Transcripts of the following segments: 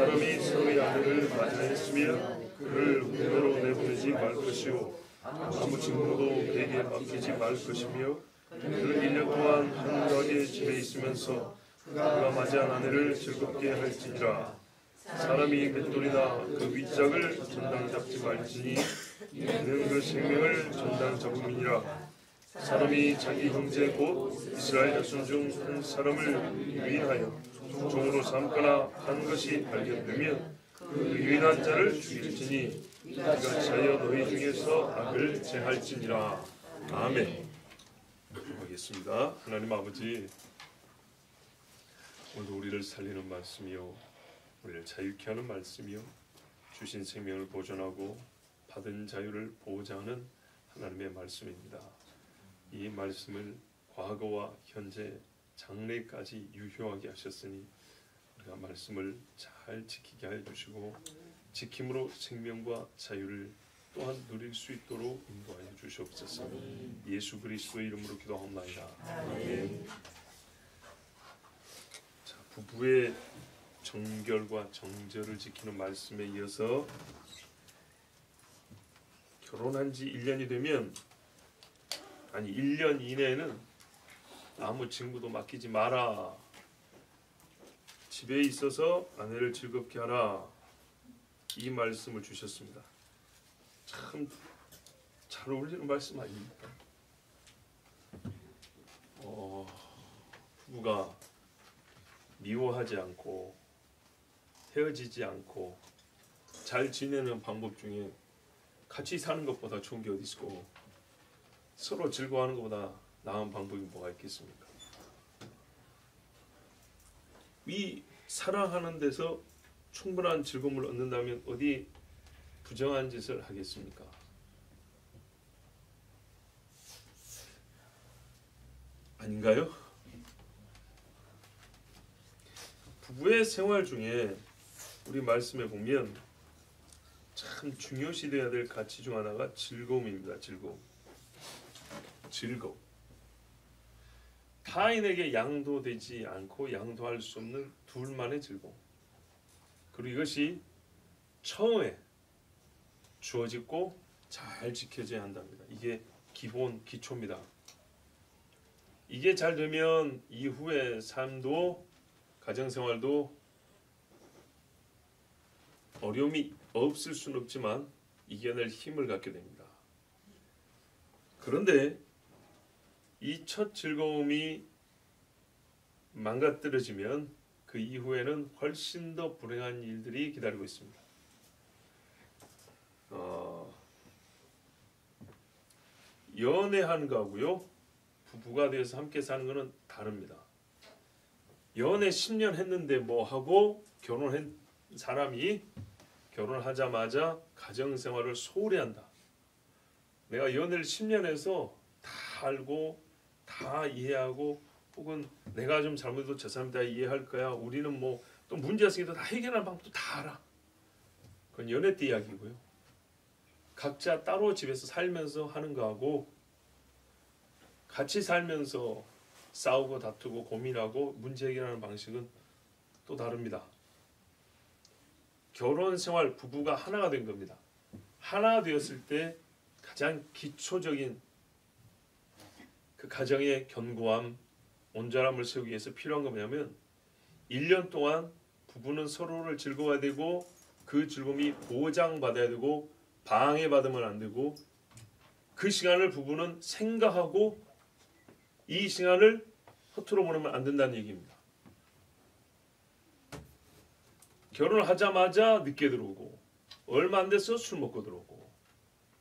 사람이 서로의 아내를 맞이하였으며 그를 홀로 내보내지 말 것이요 아무 친구도 그에게 맡기지 말 것이며 그는 1년 동안 한 가게 집에 있으면서 그가 맞이한 아내를 즐겁게 할지니라. 사람이 맷돌이나 그 윗짝을 전당 잡지 말지니 이는 그 생명을 전당 잡음이니라. 사람이 자기 형제 곧 이스라엘 자손 중 한 사람을 유인하여 종으로 삼거나 한 것이 발견되면 그 유인한 자를 죽일지니 이같이 하여 너희 중에서 악을 제할지니라. 아멘. 하겠습니다. 하나님 아버지, 오늘 우리를 살리는 말씀이요 우리를 자유케 하는 말씀이요 주신 생명을 보존하고 받은 자유를 보호자하는 하나님의 말씀입니다. 이 말씀을 과거와 현재 장래까지 유효하게 하셨으니 우리가 말씀을 잘 지키게 해주시고 지킴으로 생명과 자유를 또한 누릴 수 있도록 인도하여 주시옵소서. 예수 그리스도의 이름으로 기도하옵나이다. 아멘. 자, 부부의 정결과 정절을 지키는 말씀에 이어서 결혼한 지 1년이 되면 1년 이내에는 아무 친구도 맡기지 마라. 집에 있어서 아내를 즐겁게 하라. 이 말씀을 주셨습니다. 참 잘 어울리는 말씀 아닙니까? 부부가 미워하지 않고 헤어지지 않고 잘 지내는 방법 중에 같이 사는 것보다 좋은 게 어디 있고 서로 즐거워하는 것보다 나은 방법이 뭐가 있겠습니까? 이 사랑하는 데서 충분한 즐거움을 얻는다면 어디 부정한 짓을 하겠습니까? 아닌가요? 부부의 생활 중에 우리 말씀에 보면 참 중요시되어야 될 가치 중 하나가 즐거움입니다. 즐거움. 타인에게 양도되지 않고 양도할 수 없는 둘만의 즐거움. 그리고 이것이 처음에 주어지고 잘 지켜져야 한답니다. 이게 기본 기초입니다. 이게 잘 되면 이후의 삶도 가정생활도 어려움이 없을 수는 없지만 이겨낼 힘을 갖게 됩니다. 그런데 이 첫 즐거움이 망가뜨려지면 그 이후에는 훨씬 더 불행한 일들이 기다리고 있습니다. 연애하는 거하고요 부부가 되어서 함께 사는 것은 다릅니다. 연애 10년 했는데 뭐 하고 결혼한 사람이 결혼하자마자 가정생활을 소홀히 한다. 내가 연애를 10년 해서 다 알고 다 이해하고 혹은 내가 좀 잘못해도 저 사람이 다 이해할 거야. 우리는 뭐 또 문제가 생겨도 다 해결하는 방법도 다 알아. 그건 연애 때 이야기고요. 각자 따로 집에서 살면서 하는 거하고 같이 살면서 싸우고 다투고 고민하고 문제 해결하는 방식은 또 다릅니다. 결혼 생활 부부가 하나가 된 겁니다. 하나 되었을 때 가장 기초적인 그 가정의 견고함, 온전함을 세우기 위해서 필요한 건 뭐냐면 1년 동안 부부는 서로를 즐거워야 되고 그 즐거움이 보장받아야 되고 방해받으면 안 되고 그 시간을 부부는 생각하고 이 시간을 허투루 보내면 안 된다는 얘기입니다. 결혼을 하자마자 늦게 들어오고 얼마 안 돼서 술 먹고 들어오고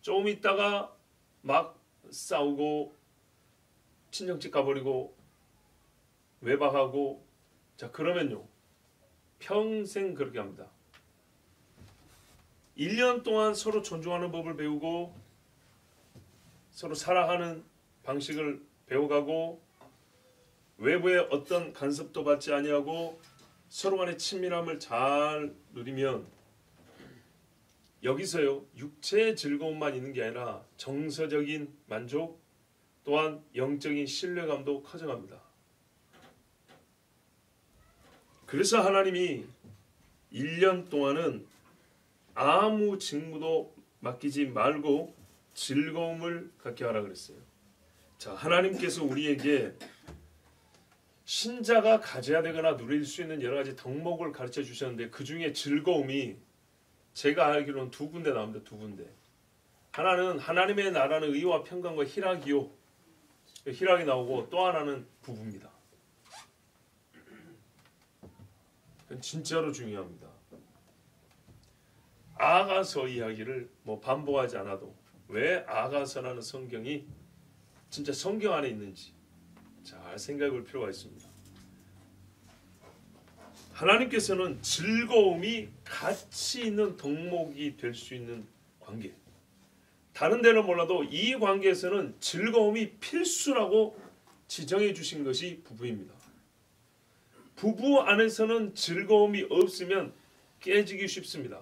조금 있다가 막 싸우고 친정집 가버리고 외박하고 자 그러면요 평생 그렇게 합니다. 1년 동안 서로 존중하는 법을 배우고 서로 사랑하는 방식을 배워가고 외부의 어떤 간섭도 받지 아니하고 서로 간의 친밀함을 잘 누리면 여기서요 육체의 즐거움만 있는 게 아니라 정서적인 만족 또한 영적인 신뢰감도 커져갑니다. 그래서 하나님이 1년 동안은 아무 직무도 맡기지 말고 즐거움을 갖게 하라 그랬어요. 자, 하나님께서 우리에게 신자가 가져야 되거나 누릴 수 있는 여러 가지 덕목을 가르쳐 주셨는데 그 중에 즐거움이 제가 알기로는 두 군데 나옵니다. 두 군데. 하나는 하나님의 나라는 의와 평강과 희락이요. 희락이 나오고 또 하나는 부부입니다. 그건 진짜로 중요합니다. 아가서 이야기를 반복하지 않아도 왜 아가서라는 성경이 진짜 성경 안에 있는지 잘 생각해 볼 필요가 있습니다. 하나님께서는 즐거움이 가치 있는 덕목이 될 수 있는 관계, 다른 데는 몰라도 이 관계에서는 즐거움이 필수라고 지정해 주신 것이 부부입니다. 부부 안에서는 즐거움이 없으면 깨지기 쉽습니다.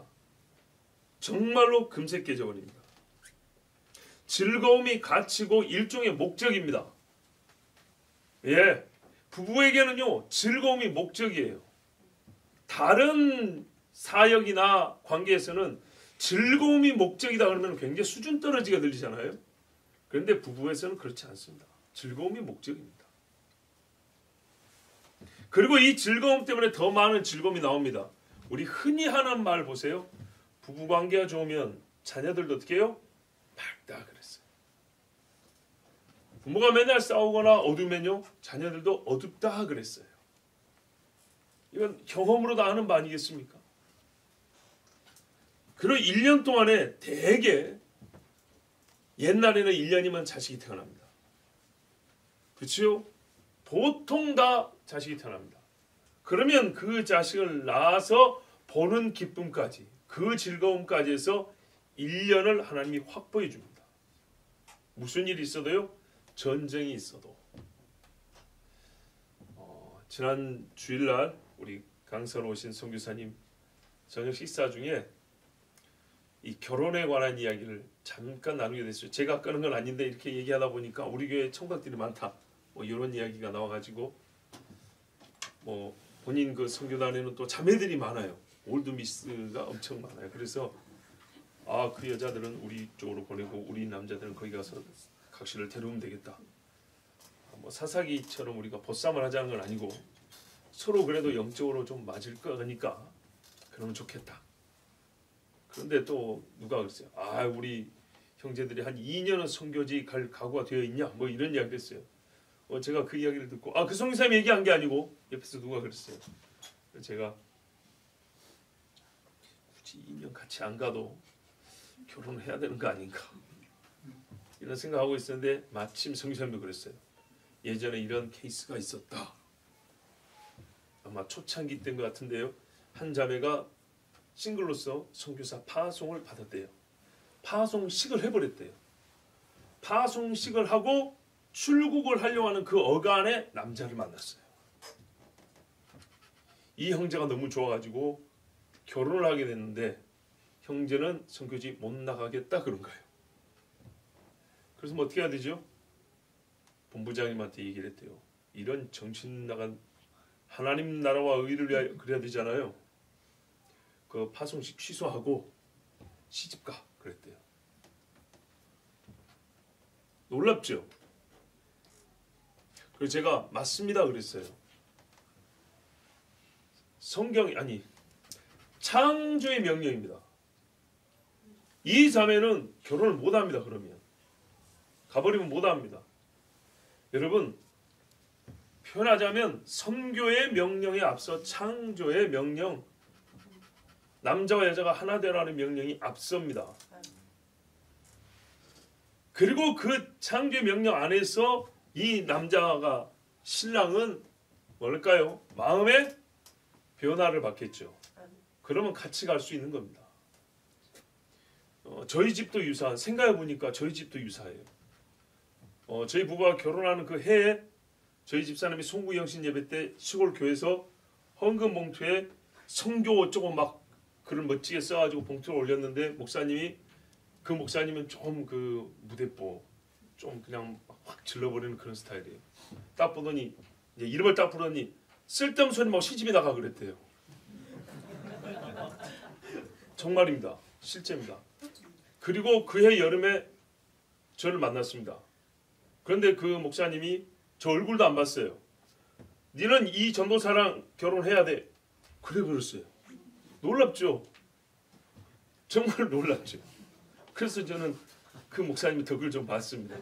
정말로 금세 깨져버립니다. 즐거움이 가치고 일종의 목적입니다. 예, 부부에게는요 즐거움이 목적이에요. 다른 사역이나 관계에서는 즐거움이 목적이다 그러면 굉장히 수준 떨어지게 들리잖아요. 그런데 부부에서는 그렇지 않습니다. 즐거움이 목적입니다. 그리고 이 즐거움 때문에 더 많은 즐거움이 나옵니다. 우리 흔히 하는 말 보세요. 부부관계가 좋으면 자녀들도 어떻게 해요? 밝다 그랬어요. 부모가 맨날 싸우거나 어두우면요 자녀들도 어둡다 그랬어요. 이건 경험으로 다 아는 바 아니겠습니까? 그리고 1년 동안에 대개 옛날에는 1년이면 자식이 태어납니다. 그렇죠? 보통 다 자식이 태어납니다. 그러면 그 자식을 낳아서 보는 기쁨까지 그 즐거움까지 해서 1년을 하나님이 확보해 줍니다. 무슨 일이 있어도요? 전쟁이 있어도. 지난 주일날 우리 강사로 오신 선교사님 저녁 식사 중에 이 결혼에 관한 이야기를 잠깐 나누게 됐어요. 제가 끄는 건 아닌데 이렇게 얘기하다 보니까 우리 교회에 청각들이 많다. 이런 이야기가 나와가지고 본인 그 선교단에는 또 자매들이 많아요. 올드미스가 엄청 많아요. 그래서 그 여자들은 우리 쪽으로 보내고 우리 남자들은 거기 가서 각시를 데려오면 되겠다. 사사기처럼 우리가 보쌈을 하자는 건 아니고 서로 그래도 영적으로 좀 맞을 거니까 그러면 좋겠다. 그런데 또 누가 그랬어요. 우리 형제들이 한 2년은 선교지 갈 각오가 되어 있냐? 이런 이야기를 했어요. 제가 그 이야기를 듣고 그 선교사님이 얘기한 게 아니고 옆에서 누가 그랬어요. 제가 굳이 2년 같이 안 가도 결혼을 해야 되는 거 아닌가 이런 생각하고 있었는데 마침 선교사님도 그랬어요. 예전에 이런 케이스가 있었다. 아마 초창기 때인 것 같은데요. 한 자매가 싱글로서 선교사 파송을 받았대요. 파송식을 해버렸대요. 파송식을 하고 출국을 하려고 하는 그 어간에 남자를 만났어요. 이 형제가 너무 좋아가지고 결혼을 하게 됐는데 형제는 선교지 못 나가겠다 그런 거예요. 그래서 어떻게 해야 되죠? 본부장님한테 얘기를 했대요. 이런 정신 나간 하나님 나라와 의를 위하여 그래야 되잖아요. 그 파송식 취소하고 시집가 그랬대요. 놀랍죠? 그래서 제가 맞습니다 그랬어요. 성경이 창조의 명령입니다. 이 자매는 결혼을 못합니다. 그러면 가버리면 못합니다. 여러분 표현하자면 선교의 명령에 앞서 창조의 명령, 남자와 여자가 하나 되라는 명령이 앞섭니다. 그리고 그 창조의 명령 안에서 이 남자가 신랑은 뭘까요? 마음의 변화를 받겠죠. 그러면 같이 갈 수 있는 겁니다. 저희 집도 유사한, 생각해 보니까 저희 집도 유사해요. 저희 부부가 결혼하는 그 해에 저희 집사람이 송구영신 예배 때 시골 교회에서 헌금 봉투에 성교 어쩌고 막 글을 멋지게 써가지고 봉투를 올렸는데 그 목사님은 좀 그 무대뽀 좀 그냥 확 질러버리는 그런 스타일이에요. 딱 보더니 이제 이름을 딱 부르더니 쓸데없는 소리 막 시집이 나가 그랬대요. 정말입니다. 실제입니다. 그리고 그해 여름에 저를 만났습니다. 그런데 그 목사님이 저 얼굴도 안 봤어요. 니는 이 전도사랑 결혼해야 돼. 그래 버렸어요. 놀랍죠? 정말 놀랍죠? 그래서 저는 그 목사님의 덕을 좀 봤습니다.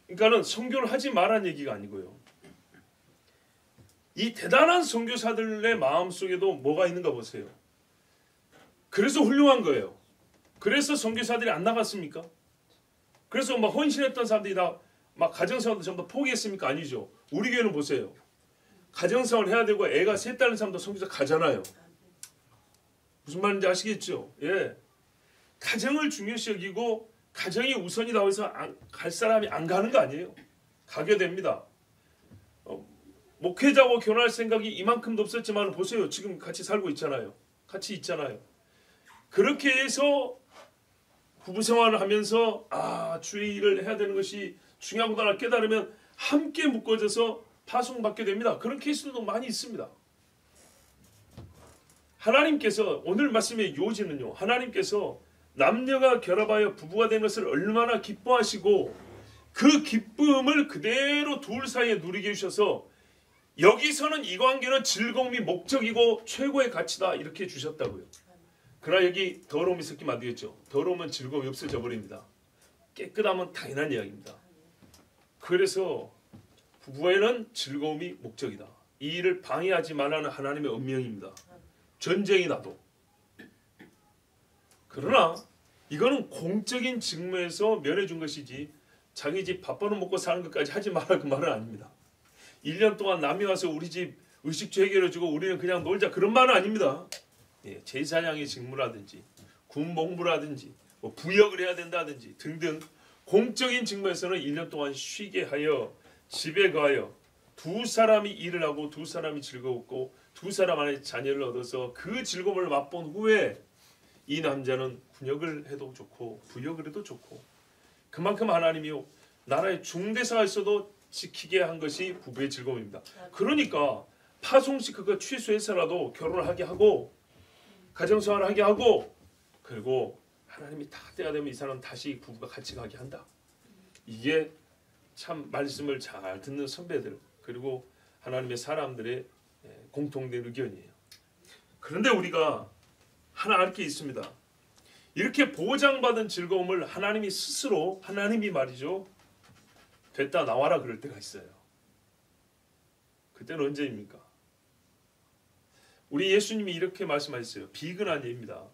그러니까는 선교를 하지 말라는 얘기가 아니고요. 이 대단한 선교사들의 마음속에도 뭐가 있는가 보세요. 그래서 훌륭한 거예요. 그래서 선교사들이 안 나갔습니까? 그래서 막 헌신했던 사람들이 다 막 가정생활도 전부 다 포기했습니까? 아니죠. 우리 교회는 보세요. 가정생활 해야 되고 애가 셋 다는 사람도 선교사 가잖아요. 무슨 말인지 아시겠죠? 예. 가정을 중요시 여기고 가정이 우선이라고 해서 갈 사람이 안 가는 거 아니에요. 가게 됩니다. 목회자하고 결혼할 생각이 이만큼도 없었지만 보세요. 지금 같이 살고 있잖아요. 같이 있잖아요. 그렇게 해서 부부 생활을 하면서 주의 일을 해야 되는 것이 중요하구나 깨달으면 함께 묶어져서 파송받게 됩니다. 그런 케이스도 많이 있습니다. 하나님께서 오늘 말씀의 요지는요. 하나님께서 남녀가 결합하여 부부가 된 것을 얼마나 기뻐하시고 그 기쁨을 그대로 둘 사이에 누리게 해주셔서 여기서는 이 관계는 즐거움이 목적이고 최고의 가치다 이렇게 해주셨다고요. 그러나 여기 더러움이 섞이면 안 되겠죠. 더러우면 즐거움이 없어져 버립니다. 깨끗하면 당연한 이야기입니다. 그래서 부부에는 즐거움이 목적이다. 이 일을 방해하지 말라는 하나님의 운명입니다. 전쟁이 나도. 그러나 이거는 공적인 직무에서 면해준 것이지 자기 집 밥벌어 먹고 사는 것까지 하지 말라 그 말은 아닙니다. 1년 동안 남이 와서 우리 집 의식주 해결해주고 우리는 그냥 놀자 그런 말은 아닙니다. 예, 제사장의 직무라든지 군복무라든지 뭐 부역을 해야 된다든지 등등 공적인 직무에서는 1년 동안 쉬게 하여 집에 가여 두 사람이 일을 하고 두 사람이 즐거웠고 두 사람 안에 자녀를 얻어서 그 즐거움을 맛본 후에 이 남자는 군역을 해도 좋고 부역을 해도 좋고 그만큼 하나님이요 나라의 중대사가 있어도 지키게 한 것이 부부의 즐거움입니다. 그러니까 파송식 그거 취소해서라도 결혼을 하게 하고 가정생활을 하게 하고 그리고 하나님이 다 때가 되면 이 사람 다시 부부가 같이 가게 한다. 이게 참 말씀을 잘 듣는 선배들 그리고 하나님의 사람들의 공통된 의견이에요. 그런데 우리가 하나 알 게 있습니다. 이렇게 보장받은 즐거움을 하나님이 스스로 하나님이 말이죠. 됐다 나와라 그럴 때가 있어요. 그때는 언제입니까? 우리 예수님이 이렇게 말씀하셨어요. 비근한 예입니다.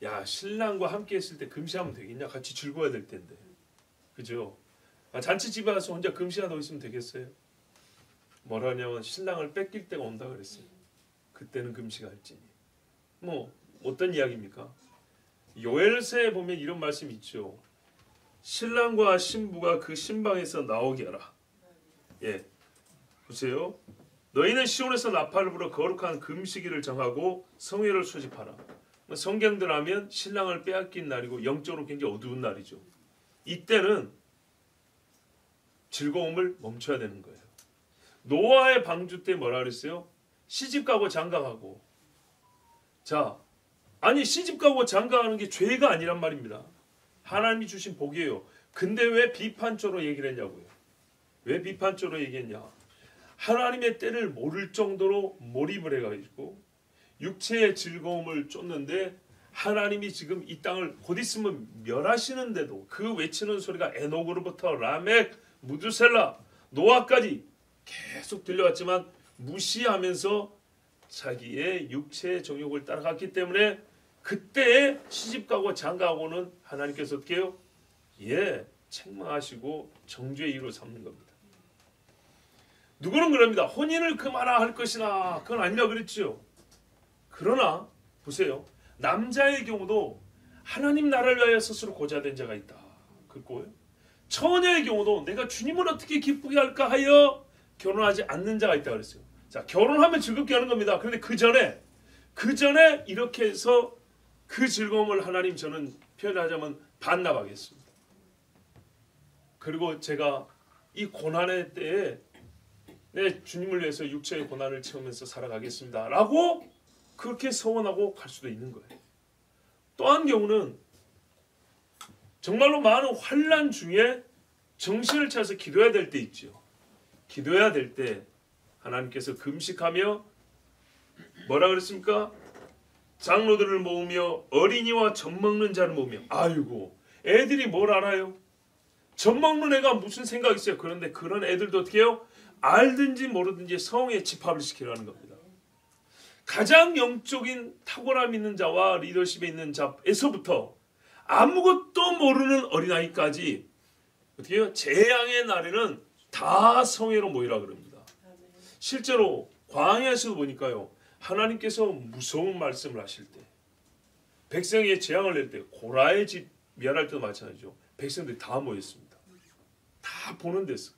야 신랑과 함께 했을 때 금시하면 되겠냐? 같이 즐거워야 될 텐데. 그죠? 잔치집에 가서 혼자 금시하고 있으면 되겠어요? 뭐라냐면 신랑을 뺏길 때가 온다 그랬어요. 그때는 금시가 할지니. 뭐 어떤 이야기입니까? 요엘서에 보면 이런 말씀이 있죠. 신랑과 신부가 그 신방에서 나오게 하라. 예, 보세요. 너희는 시온에서 나팔을 불어 거룩한 금식일을 정하고 성회를 소집하라. 성경들 하면 신랑을 빼앗긴 날이고 영적으로 굉장히 어두운 날이죠. 이때는 즐거움을 멈춰야 되는 거예요. 노아의 방주 때 뭐라 그랬어요? 시집가고 장가가고. 자, 아니 시집가고 장가가는 게 죄가 아니란 말입니다. 하나님이 주신 복이에요. 근데 왜 비판적으로 얘기를 했냐고요. 왜 비판적으로 얘기했냐. 하나님의 때를 모를 정도로 몰입을 해가지고 육체의 즐거움을 쫓는데 하나님이 지금 이 땅을 곧 있으면 멸하시는데도 그 외치는 소리가 에녹으로부터 라멕, 무두셀라, 노아까지 계속 들려왔지만 무시하면서 자기의 육체의 정욕을 따라갔기 때문에 그때에 시집가고 장가가고는 하나님께서 어떻게 해요? 예, 책망하시고 정죄의 이유로 삼는 겁니다. 누구는 그럽니다. 혼인을 그만하 할 것이나 그건 아니라 그랬죠. 그러나 보세요. 남자의 경우도 하나님 나라를 위하여 스스로 고자된 자가 있다. 그거예요. 처녀의 경우도 내가 주님을 어떻게 기쁘게 할까 하여 결혼하지 않는 자가 있다 그랬어요. 자, 결혼하면 즐겁게 하는 겁니다. 그런데 그 전에 이렇게 해서 그 즐거움을 하나님 저는 표현하자면 반납하겠습니다. 그리고 제가 이 고난의 때에 내 주님을 위해서 육체의 고난을 채우면서 살아가겠습니다. 라고 그렇게 서원하고 갈 수도 있는 거예요. 또 한 경우는 정말로 많은 환난 중에 정신을 차려서 기도해야 될 때 있죠. 기도해야 될 때 하나님께서 금식하며 뭐라 그랬습니까? 장로들을 모으며 어린이와 젖 먹는 자를 모으며. 아이고, 애들이 뭘 알아요? 젖 먹는 애가 무슨 생각이 있어요? 그런데 그런 애들도 어떻게 해요? 알든지 모르든지 성에 집합을 시키라는 겁니다. 가장 영적인 탁월함 있는 자와 리더십에 있는 자에서부터 아무것도 모르는 어린아이까지 어떻게 해요? 재앙의 날에는 다 성회로 모이라 그럽니다. 실제로 광야에서도 보니까요, 하나님께서 무서운 말씀을 하실 때, 백성에게 재앙을 낼 때, 고라의 집 멸할 때도 마찬가지죠. 백성들이 다 모였습니다. 다 보는 데서.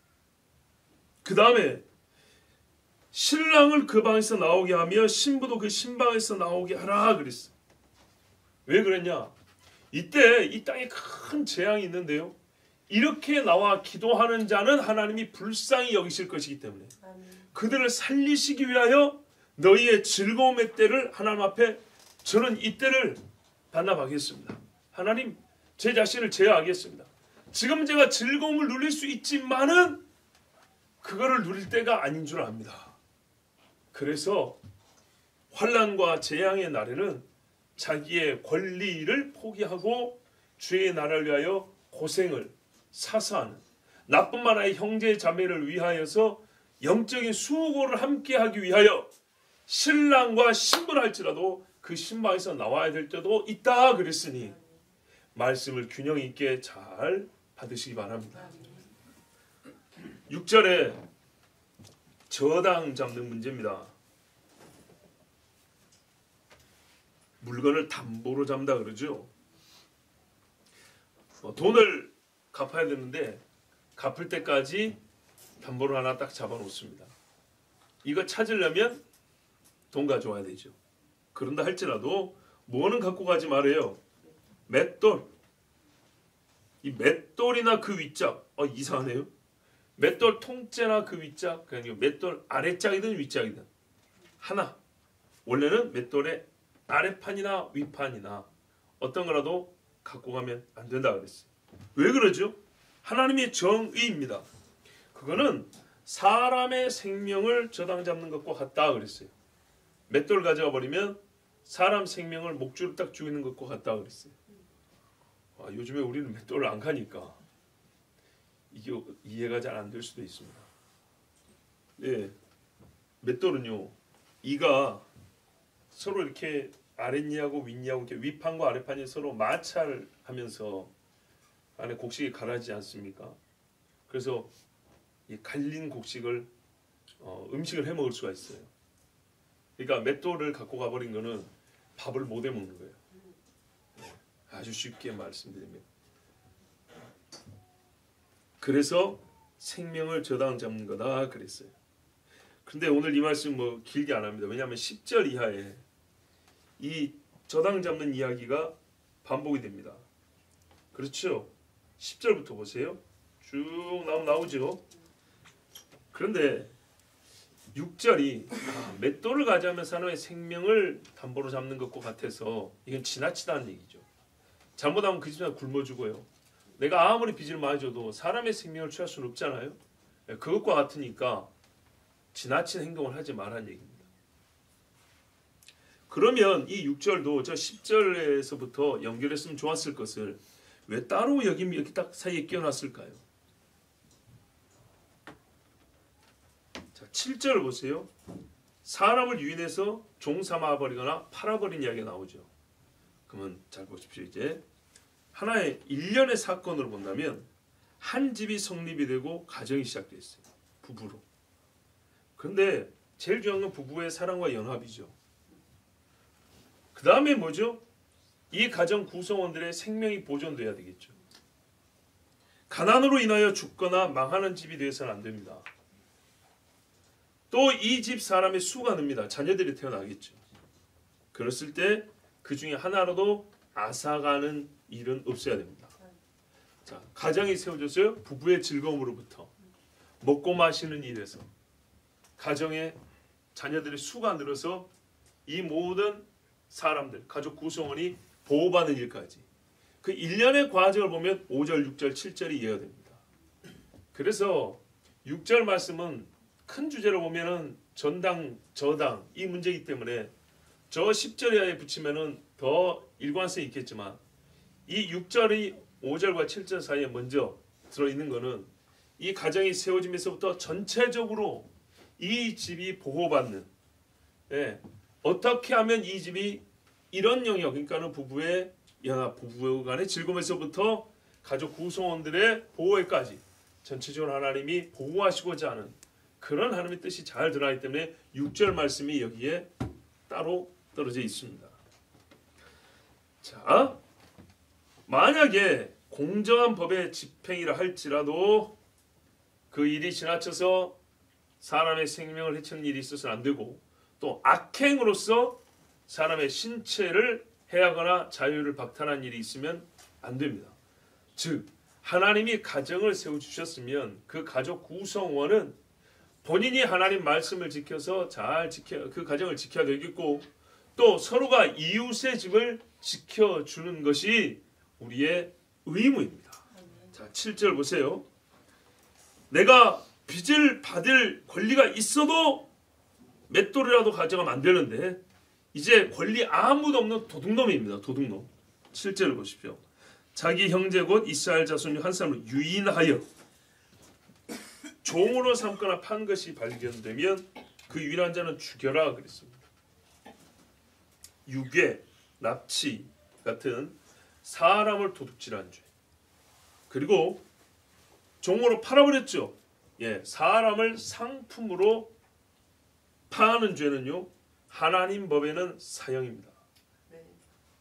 그 다음에 신랑을 그 방에서 나오게 하며 신부도 그 신방에서 나오게 하라 그랬어. 왜 그랬냐? 이때 이 땅에 큰 재앙이 있는데요, 이렇게 나와 기도하는 자는 하나님이 불쌍히 여기실 것이기 때문에 그들을 살리시기 위하여 너희의 즐거움의 때를 하나님 앞에 저는 이 때를 반납하겠습니다. 하나님, 제 자신을 제어하겠습니다. 지금 제가 즐거움을 누릴 수 있지만은 그거를 누릴 때가 아닌 줄 압니다. 그래서 환난과 재앙의 날에는 자기의 권리를 포기하고 주의 나라를 위하여 고생을 사사하는, 나뿐만 아니라 형제 자매를 위하여서 영적인 수고를 함께하기 위하여 신랑과 신부를 할지라도 그 신방에서 나와야 될 때도 있다 그랬으니 말씀을 균형 있게 잘 받으시기 바랍니다. 6절에 저당 잡는 문제입니다. 물건을 담보로 잡는다 그러죠. 돈을 갚아야 되는데 갚을 때까지 담보를 하나 딱 잡아 놓습니다. 이거 찾으려면 돈 가져와야 되죠. 그런다 할지라도 뭐는 갖고 가지 말아요. 맷돌. 이 맷돌이나 그 윗짝. 이상하네요. 맷돌 통째나 그 윗짝, 그러니까 맷돌 아래짝이든 윗짝이든 하나. 원래는 맷돌의 아래판이나 윗판이나 어떤 거라도 갖고 가면 안 된다 그랬어요. 왜 그러죠? 하나님의 정의입니다. 그거는 사람의 생명을 저당 잡는 것과 같다 그랬어요. 맷돌 가져가 버리면 사람 생명을 목줄을 딱 죽이는 것과 같다 그랬어요. 요즘에 우리는 맷돌을 안 가니까 이게 이해가 잘 안 될 수도 있습니다. 네, 맷돌은요, 이가 서로 이렇게 아랫니하고 윗니하고 이렇게 윗판과 아랫판이 서로 마찰을 하면서 안에 곡식이 가라지지 않습니까? 그래서 이 갈린 곡식을 음식을 해 먹을 수가 있어요. 그러니까 맷돌을 갖고 가버린 거는 밥을 못 해 먹는 거예요. 아주 쉽게 말씀드리면. 그래서 생명을 저당 잡는 거다 그랬어요. 근데 오늘 이 말씀 뭐 길게 안 합니다. 왜냐하면 10절 이하에 이 저당 잡는 이야기가 반복이 됩니다. 그렇죠? 10절부터 보세요. 쭉 나오죠. 그런데 6절이 맷돌을 가져가면 사람의 생명을 담보로 잡는 것과 같아서 이건 지나치다는 얘기죠. 잘못하면 그 집사람 굶어 죽어요. 내가 아무리 빚을 많이 줘도 사람의 생명을 취할 수는 없잖아요. 그것과 같으니까 지나친 행동을 하지 말라는 얘기입니다. 그러면 이 6절도 저 10절에서부터 연결했으면 좋았을 것을 왜 따로 여기 딱 사이에 끼워놨을까요? 자, 7절 보세요. 사람을 유인해서 종 삼아버리거나 팔아버린 이야기가 나오죠. 그러면 잘 보십시오. 이제 하나의 일련의 사건으로 본다면 한 집이 성립이 되고 가정이 시작됐어요. 부부로. 그런데 제일 중요한 건 부부의 사랑과 연합이죠. 그 다음에 뭐죠? 이 가정 구성원들의 생명이 보존돼야 되겠죠. 가난으로 인하여 죽거나 망하는 집이 되어서는 안 됩니다. 또 이 집 사람의 수가 늡니다. 자녀들이 태어나겠죠. 그랬을 때 그 중에 하나라도 앗아가는 일은 없어야 됩니다. 자, 가정이 세워졌어요. 부부의 즐거움으로부터 먹고 마시는 일에서 가정의 자녀들의 수가 늘어서 이 모든 사람들, 가족 구성원이 보호받는 일까지 그 일련의 과정을 보면 5절, 6절, 7절이 이해가 됩니다. 그래서 6절 말씀은 큰 주제로 보면은 전당, 저당 이 문제이기 때문에 저 10절에 붙이면은 더 일관성이 있겠지만 이 6절이 5절과 7절 사이에 먼저 들어있는 것은 이 가정이 세워지면서부터 전체적으로 이 집이 보호받는, 어떻게 하면 이 집이 이런 영역, 그러니까는 부부의 연합, 부부 간의 즐거움에서부터 가족 구성원들의 보호에까지 전체적으로 하나님이 보호하시고자 하는 그런 하나님의 뜻이 잘 드러나기 때문에 6절 말씀이 여기에 따로 떨어져 있습니다. 자, 만약에 공정한 법의 집행이라 할지라도 그 일이 지나쳐서 사람의 생명을 해치는 일이 있어서는 안 되고 또 악행으로서 사람의 신체를 해하거나 자유를 박탈한 일이 있으면 안 됩니다. 즉 하나님이 가정을 세워주셨으면 그 가족 구성원은 본인이 하나님 말씀을 지켜서 그 가정을 지켜야 되겠고 또 서로가 이웃의 집을 지켜주는 것이 우리의 의무입니다. 자, 7절 보세요. 내가 빚을 받을 권리가 있어도 맷돌이라도 가져가면 안 되는데 이제 권리 아무도 없는 도둑놈입니다. 도둑놈. 7절을 보십시오. 자기 형제 곧 이스라엘 자손 중 한 사람을 유인하여 종으로 삼거나 판 것이 발견되면 그 유인한 자는 죽여라 그랬습니다. 유괴, 납치 같은 사람을 도둑질한 죄. 그리고 종으로 팔아버렸죠. 사람을 상품으로 파는 죄는요. 하나님 법에는 사형입니다.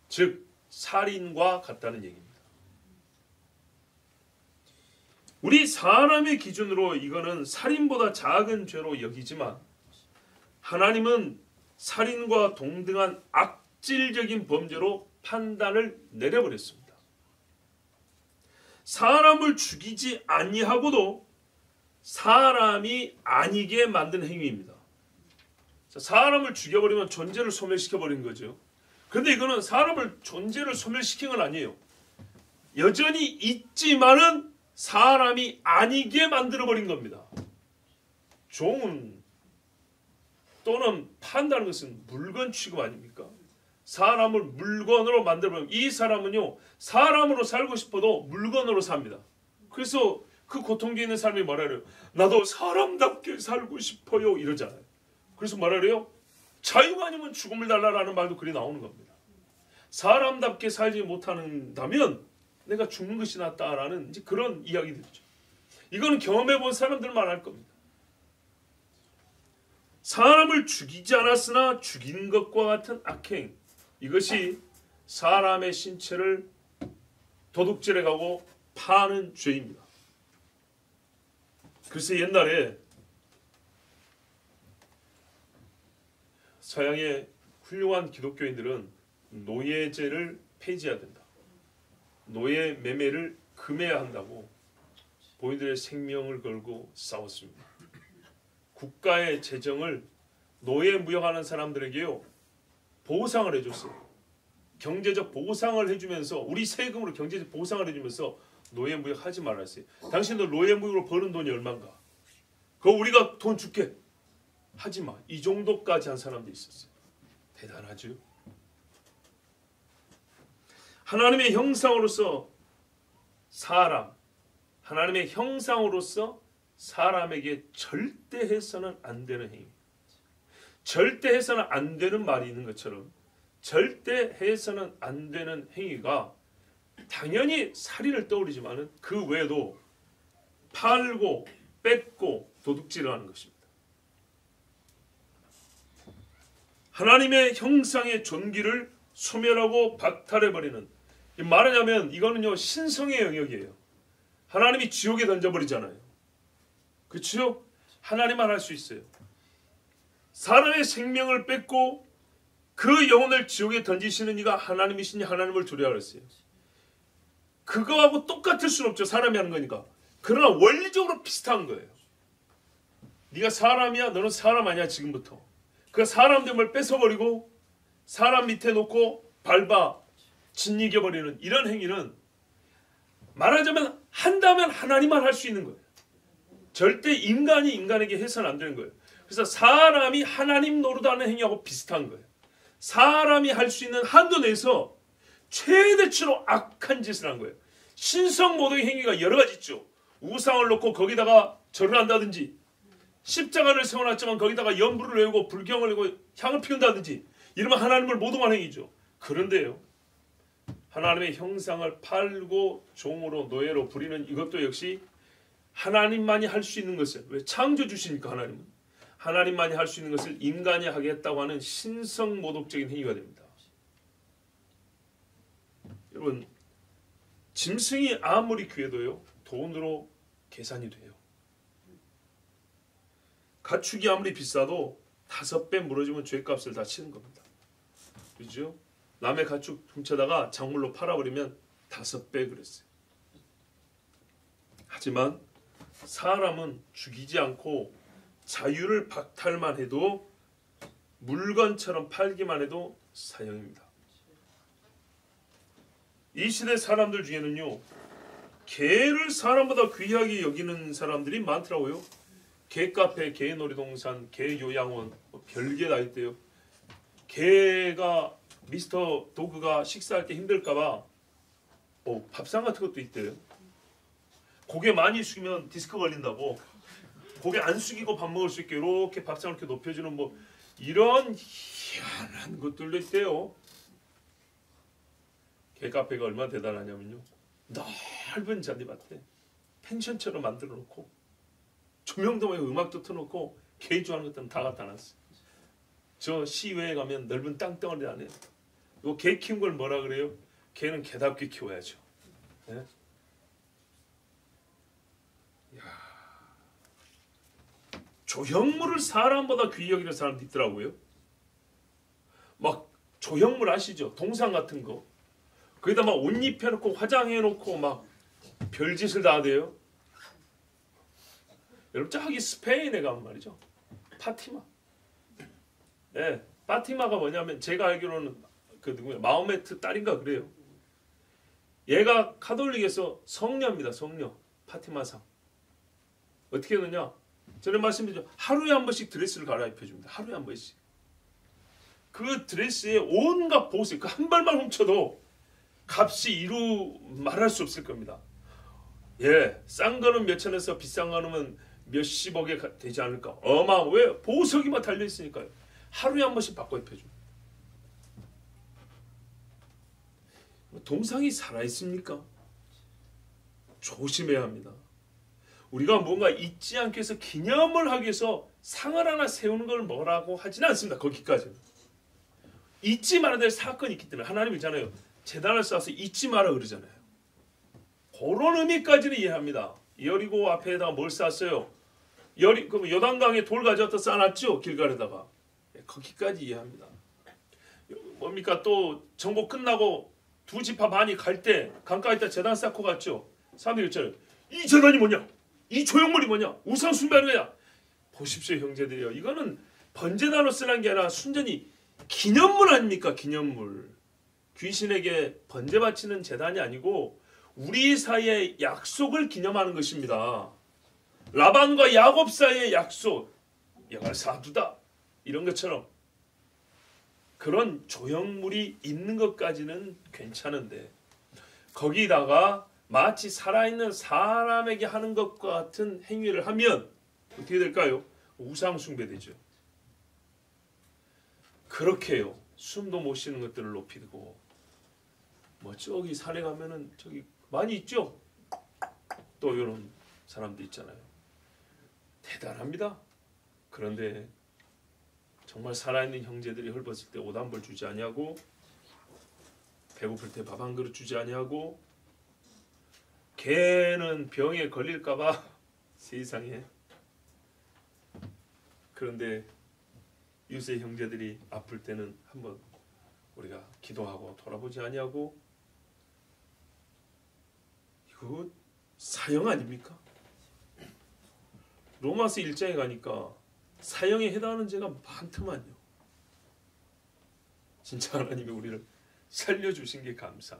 즉 살인과 같다는 얘기입니다. 우리 사람의 기준으로 이거는 살인보다 작은 죄로 여기지만 하나님은 살인과 동등한 악질적인 범죄로 판단을 내려버렸습니다. 사람을 죽이지 아니하고도 사람이 아니게 만든 행위입니다. 사람을 죽여버리면 존재를 소멸시켜버린 거죠. 그런데 이거는 사람을 존재를 소멸시킨 건 아니에요. 여전히 있지만은 사람이 아니게 만들어버린 겁니다. 종은 또는 판다는 것은 물건 취급 아닙니까? 사람을 물건으로 만들어버리면 이 사람은요 사람으로 살고 싶어도 물건으로 삽니다. 그래서 그 고통에 있는 사람이 뭐라 그래요? 나도 사람답게 살고 싶어요 이러잖아요. 그래서 뭐라 그래요? 자유가 아니면 죽음을 달라라는 말도 그리 나오는 겁니다. 사람답게 살지 못한다면 내가 죽는 것이 낫다라는 이제 그런 이야기들이죠. 이거는 경험해 본 사람들만 알 겁니다. 사람을 죽이지 않았으나 죽인 것과 같은 악행, 이것이 사람의 신체를 도둑질해가고 파는 죄입니다. 그래서 옛날에 서양의 훌륭한 기독교인들은 노예제를 폐지해야 된다. 노예 매매를 금해야 한다고 본인들의 생명을 걸고 싸웠습니다. 국가의 재정을 노예 무역하는 사람들에게요 보상을 해줬어요. 경제적 보상을 해주면서 우리 세금으로 경제적 보상을 해주면서 노예 무역하지 말았어요. 당신들 노예 무역으로 버는 돈이 얼마인가? 그거 우리가 돈 줄게. 하지마. 이 정도까지 한 사람도 있었어요. 대단하죠. 하나님의 형상으로서 하나님의 형상으로서 사람에게 절대 해서는 안 되는 행위. 절대 해서는 안 되는 말이 있는 것처럼 절대 해서는 안 되는 행위가 당연히 살인을 떠올리지만 그 외에도 팔고 뺏고 도둑질을 하는 것입니다. 하나님의 형상의 존귀를 소멸하고 박탈해버리는, 말하자면 이거는요 신성의 영역이에요. 하나님이 지옥에 던져버리잖아요. 그렇죠? 하나님만 할 수 있어요. 사람의 생명을 뺏고 그 영혼을 지옥에 던지시는 이가 하나님이시니 하나님을 두려워라 그랬어요. 그거하고 똑같을 수는 없죠. 사람이 하는 거니까. 그러나 원리적으로 비슷한 거예요. 네가 사람이야, 너는 사람 아니야 지금부터. 그 사람됨을 뺏어버리고 사람 밑에 놓고 밟아 짓이겨버리는 이런 행위는 말하자면 한다면 하나님만 할 수 있는 거예요. 절대 인간이 인간에게 해서는 안 되는 거예요. 그래서 사람이 하나님 노릇하는 행위하고 비슷한 거예요. 사람이 할 수 있는 한도 내에서 최대치로 악한 짓을 한 거예요. 신성모독의 행위가 여러 가지 있죠. 우상을 놓고 거기다가 절을 한다든지, 십자가를 세워놨지만 거기다가 연불을 외우고 불경을 외우고 향을 피운다든지, 이러면 하나님을 모독한 행위죠. 그런데요, 하나님의 형상을 팔고 종으로 노예로 부리는 이것도 역시 하나님만이 할 수 있는 것을, 왜 창조 주시니까 하나님은 하나님만이 할 수 있는 것을 인간이 하겠다고 하는 신성모독적인 행위가 됩니다. 여러분, 짐승이 아무리 귀해도요, 돈으로 계산이 돼요. 가축이 아무리 비싸도 5배 물어주면 죗값을 다 치는 겁니다. 그렇죠? 남의 가축 훔쳐다가 작물로 팔아버리면 5배 그랬어요. 하지만 사람은 죽이지 않고 자유를 박탈만 해도, 물건처럼 팔기만 해도 사형입니다. 이 시대 사람들 중에는요, 개를 사람보다 귀하게 여기는 사람들이 많더라고요. 개카페, 개놀이동산, 개요양원, 별게 다 있대요. 개가 미스터 도그가 식사할 때 힘들까봐 밥상 같은 것도 있대요. 고개 많이 숙이면 디스크 걸린다고, 고개 안 숙이고 밥 먹을 수 있게 이렇게 밥상을 이렇게 높여주는 이런 희한한 것들도 있대요. 개카페가 얼마나 대단하냐면요, 넓은 잔디밭에 펜션처럼 만들어 놓고 조명도 말고 음악도 틀어놓고 개 좋아하는 것들은 다 갖다 놨어요. 저 시외에 가면 넓은 땅덩어리 안에 이거 개 키운 걸 뭐라 그래요? 개는 개답게 키워야죠. 네? 조형물을 사람보다 귀히 여기는 사람도 있더라고요. 막 조형물 아시죠? 동상 같은 거. 거기다 막 옷 입혀놓고 화장해놓고 막 별짓을 다 하대요. 여러분, 저기 스페인에 가면 말이죠, 파티마. 네, 파티마가 뭐냐면 제가 알기로는 그 누구야, 마호메트 딸인가 그래요. 얘가 카톨릭에서 성녀입니다. 성녀. 파티마상. 어떻게 하느냐? 전에 말씀드렸죠. 하루에 한 번씩 드레스를 갈아입혀줍니다. 하루에 한 번씩. 그 드레스에 온갖 보석, 그 한 발만 훔쳐도 값이 이루 말할 수 없을 겁니다. 예, 싼 거는 몇 천에서 비싼 거는 몇십억에 되지 않을까. 왜? 보석이만 달려있으니까요. 하루에 한 번씩 바꿔 입혀줍니다. 동상이 살아있습니까? 조심해야 합니다. 우리가 뭔가 잊지 않기 위해서, 기념을 하기 위해서 상을 하나 세우는 걸 뭐라고 하지는 않습니다. 거기까지는. 잊지 말아야 될 사건이 있기 때문에 하나님 있잖아요. 제단을 쌓아서 잊지 마라 그러잖아요. 그런 의미까지는 이해합니다. 여리고 앞에다가 뭘 쌓았어요? 그럼 요단강에 돌 가져다 쌓아놨죠? 길가에다가. 거기까지 이해합니다. 뭡니까? 또 정복 끝나고 두 지파 반이 갈 때 강가에다 제단 쌓고 갔죠? 사람들이 있잖아요. 이 제단이 뭐냐? 이 조형물이 뭐냐? 우상 숭배하는 거야. 보십시오, 형제들이요. 이거는 번제단으로 쓰는 게 아니라 순전히 기념물 아닙니까? 기념물. 귀신에게 번제 바치는 제단이 아니고 우리 사이의 약속을 기념하는 것입니다. 라반과 야곱 사이의 약속, 여가 사두다, 이런 것처럼 그런 조형물이 있는 것까지는 괜찮은데, 거기다가 마치 살아있는 사람에게 하는 것과 같은 행위를 하면 어떻게 될까요? 우상 숭배되죠. 그렇게 해요. 숨도 못 쉬는 것들을 높이고, 저기 산에 가면은 저기 많이 있죠. 또 이런 사람도 있잖아요. 대단합니다. 그런데 정말 살아있는 형제들이 헐벗을 때 옷 한 벌 주지 아니하고, 배고플 때 밥 한 그릇 주지 아니하고, 개는 병에 걸릴까봐 세상에. 그런데 유세 형제들이 아플 때는 한번 우리가 기도하고 돌아보지 아니하고, 이거 사형 아닙니까? 로마서 1장에 가니까 사형에 해당하는 죄가 많더만요. 진짜 하나님이 우리를 살려주신 게 감사.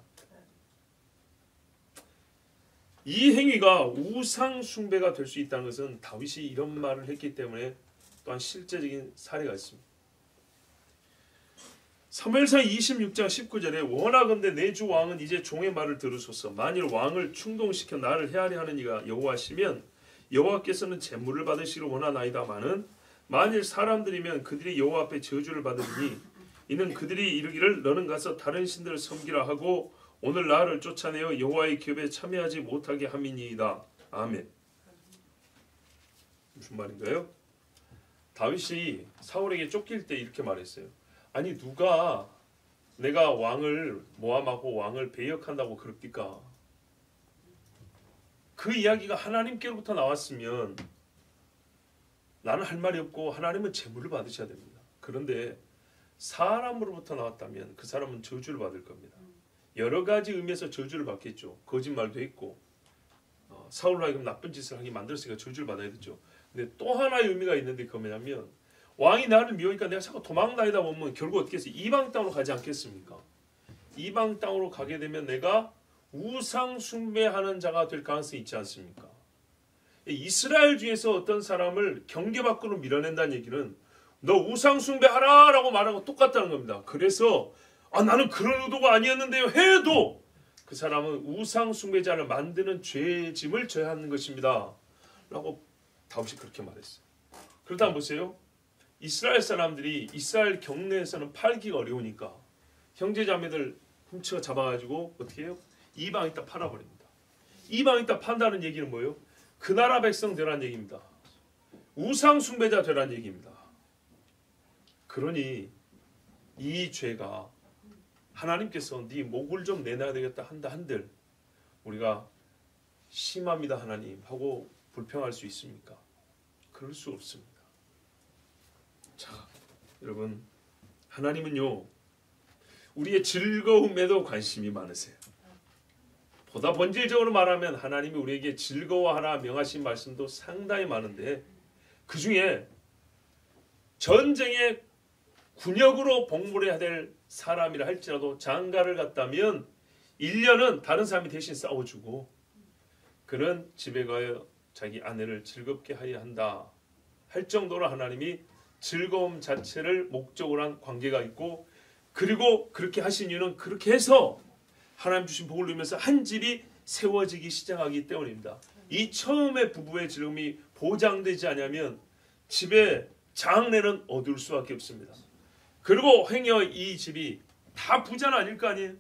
이 행위가 우상 숭배가 될 수 있다는 것은 다윗이 이런 말을 했기 때문에 또한 실제적인 사례가 있습니다. 사무엘상 26장 19절에 원하건대 내 주 왕은 이제 종의 말을 들으소서. 만일 왕을 충동시켜 나를 헤아려 하는 이가 여호와시면 여호와께서는 재물을 받으시기를 원하나이다마는 만일 사람들이면 그들이 여호와 앞에 저주를 받으리니 이는 그들이 이르기를 너는 가서 다른 신들을 섬기라 하고 오늘 나를 쫓아내어 여호와의 기업에 참여하지 못하게 함이니이다. 아멘. 무슨 말인가요? 다윗이 사울에게 쫓길 때 이렇게 말했어요. 아니 누가 내가 왕을 모함하고 왕을 배역한다고 그럽니까? 그 이야기가 하나님께로부터 나왔으면 나는 할 말이 없고 하나님은 재물을 받으셔야 됩니다. 그런데 사람으로부터 나왔다면 그 사람은 저주를 받을 겁니다. 여러 가지 의미에서 저주를 받겠죠. 거짓말도 했고 사울로 하여금 나쁜 짓을 하게 만들었으니까 저주를 받아야 되죠. 근데 또 하나의 의미가 있는데 그거 뭐냐면 왕이 나를 미워하니까 내가 자꾸 도망다니다 보면 결국 어떻게 해서 이방 땅으로 가지 않겠습니까? 이방 땅으로 가게 되면 내가 우상 숭배하는 자가 될 가능성이 있지 않습니까? 이스라엘 중에서 어떤 사람을 경계 밖으로 밀어낸다는 얘기는 너 우상 숭배하라 라고 말하고 똑같다는 겁니다. 그래서 나는 그런 의도가 아니었는데요 해도 그 사람은 우상 숭배자를 만드는 죄의 짐을 져야 하는 것입니다 라고 다윗이 그렇게 말했어요. 그렇다면 보세요. 이스라엘 사람들이 이스라엘 경내에서는 팔기가 어려우니까 형제자매들 훔쳐 잡아가지고 어떻게 해요? 이방에다 팔아버립니다. 이방에다 판다는 얘기는 뭐예요? 그 나라 백성 되라는 얘기입니다. 우상 숭배자 되라는 얘기입니다. 그러니 이 죄가 하나님께서 네 목을 좀 내놔야 되겠다 한다 한들 우리가 심합니다 하나님 하고 불평할 수 있습니까? 그럴 수 없습니다. 자, 여러분 하나님은요 우리의 즐거움에도 관심이 많으세요. 보다 본질적으로 말하면 하나님이 우리에게 즐거워하라 명하신 말씀도 상당히 많은데 그 중에 전쟁에 군역으로 복무해야 될 사람이라 할지라도 장가를 갔다면 1년은 다른 사람이 대신 싸워주고 그는 집에 가서 자기 아내를 즐겁게 하여야 한다 할 정도로 하나님이 즐거움 자체를 목적으로 한 관계가 있고 그리고 그렇게 하신 이유는 그렇게 해서 하나님 주신 복을 누리면서 한 집이 세워지기 시작하기 때문입니다. 이 처음에 부부의 즐거움이 보장되지 않으면 집의 장래는 어두울 수밖에 없습니다. 그리고 행여 이 집이 다 부자는 아닐 거 아니에요.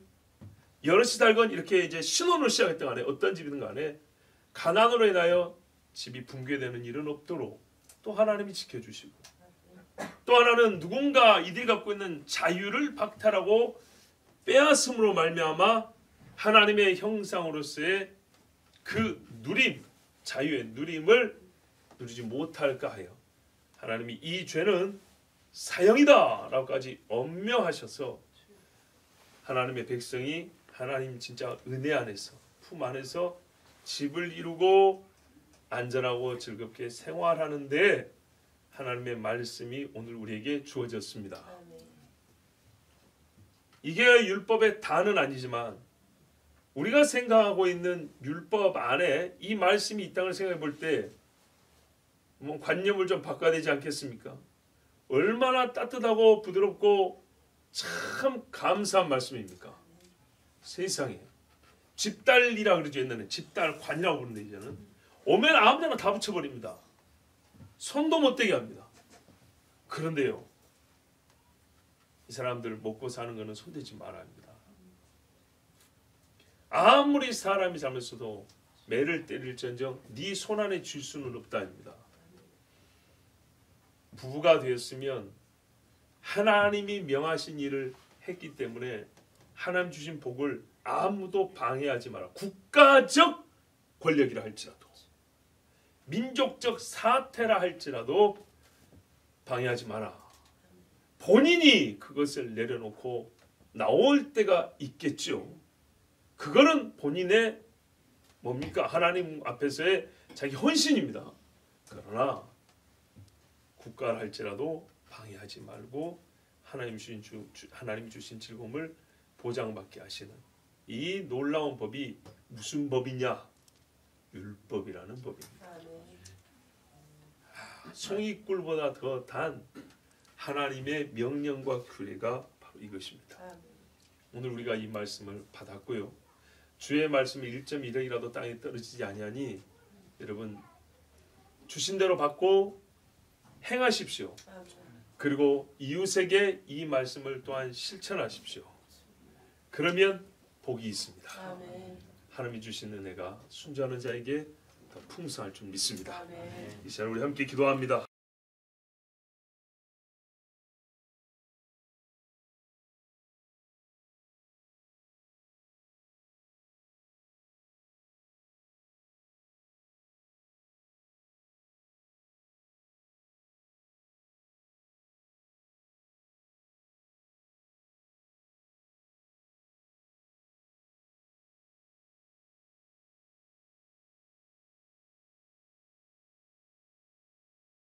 여럿이 살건 이렇게 이제 신혼을 시작했던 간에 어떤 집이든 간에 가난으로 인하여 집이 붕괴되는 일은 없도록 또 하나님이 지켜주시고 또 하나는 누군가 이들이 갖고 있는 자유를 박탈하고 빼앗음으로 말미암아 하나님의 형상으로서의 그 누림, 자유의 누림을 누리지 못할까 하여 하나님이 이 죄는 사형이다 라고까지 엄명하셔서 하나님의 백성이 하나님 진짜 은혜 안에서 품 안에서 집을 이루고 안전하고 즐겁게 생활하는데 하나님의 말씀이 오늘 우리에게 주어졌습니다. 이게 율법의 다는 아니지만 우리가 생각하고 있는 율법 안에 이 말씀이 있다는 생각해 볼 때 관념을 좀 바꿔야 되지 않겠습니까? 얼마나 따뜻하고 부드럽고 참 감사한 말씀입니까? 세상에 집달이라 그러죠. 옛날에 집달관이라고 부르는데 이제는 오면 아무데나 다 붙여버립니다. 손도 못 대게 합니다. 그런데요 이 사람들 먹고 사는 거는 손대지 말아야 합니다. 아무리 사람이 살면서도 매를 때릴지언정 네 손 안에 줄 수는 없다입니다. 부부가 되었으면 하나님이 명하신 일을 했기 때문에 하나님 주신 복을 아무도 방해하지 마라. 국가적 권력이라 할지라도 민족적 사태라 할지라도 방해하지 마라. 본인이 그것을 내려놓고 나올 때가 있겠죠. 그거는 본인의 뭡니까? 하나님 앞에서의 자기 헌신입니다. 그러나 국가를 할지라도 방해하지 말고 하나님 주신 즐거움을 보장받게 하시는 이 놀라운 법이 무슨 법이냐? 율법이라는 법입니다. 송이꿀보다 더 단 하나님의 명령과 규례가 바로 이것입니다. 오늘 우리가 이 말씀을 받았고요. 주의 말씀이 1.1억이라도 땅에 떨어지지 아니하니 여러분 주신 대로 받고 행하십시오. 그리고 이웃에게 이 말씀을 또한 실천하십시오. 그러면 복이 있습니다. 하나님이 주신 은혜가 순종하는 자에게 더 풍성할 줄 믿습니다. 이 시간 우리 함께 기도합니다.